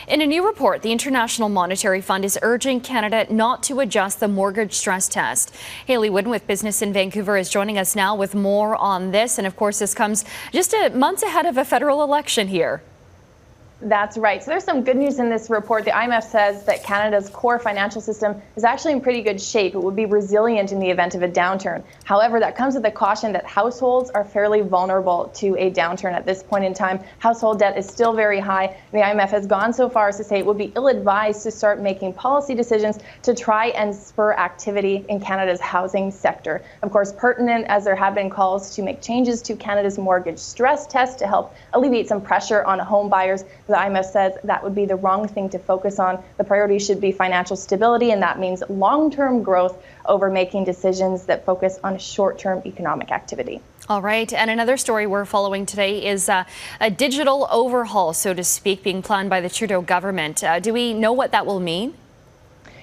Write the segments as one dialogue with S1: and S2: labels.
S1: In a new report, the International Monetary Fund is urging Canada not to adjust the mortgage stress test. Hayley Woodin with Business in Vancouver is joining us now with more on this. And of course, this comes just months ahead of a federal election here.
S2: That's right. So there's some good news in this report. The IMF says that Canada's core financial system is actually in pretty good shape. It would be resilient in the event of a downturn. However, that comes with the caution that households are fairly vulnerable to a downturn at this point in time. Household debt is still very high. The IMF has gone so far as to say it would be ill-advised to start making policy decisions to try and spur activity in Canada's housing sector. Of course, pertinent as there have been calls to make changes to Canada's mortgage stress test to help alleviate some pressure on home buyers. The IMF says that would be the wrong thing to focus on. The priority should be financial stability, and that means long-term growth over making decisions that focus on short-term economic activity.
S1: All right. And another story we're following today is a digital overhaul, so to speak, being planned by the Trudeau government. Do we know what that will mean?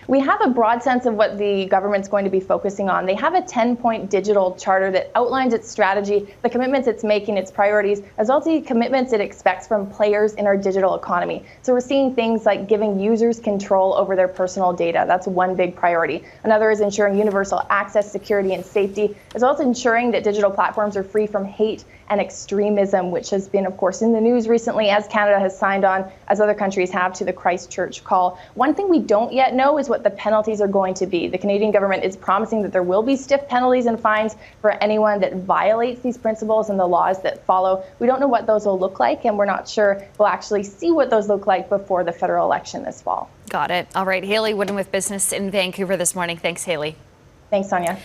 S2: We have a broad sense of what the government's going to be focusing on. They have a 10-point digital charter that outlines its strategy, the commitments it's making, its priorities, as well as the commitments it expects from players in our digital economy. So we're seeing things like giving users control over their personal data. That's one big priority. Another is ensuring universal access, security, and safety, as well as ensuring that digital platforms are free from hate and extremism, which has been, of course, in the news recently as Canada has signed on, as other countries have, to the Christchurch call. One thing we don't yet know is what the penalties are going to be. The Canadian government is promising that there will be stiff penalties and fines for anyone that violates these principles and the laws that follow. We don't know what those will look like, and we're not sure we'll actually see what those look like before the federal election this fall.
S1: Got it. All right. Hayley Woodin with Business in Vancouver this morning. Thanks, Hayley.
S2: Thanks, Sonia.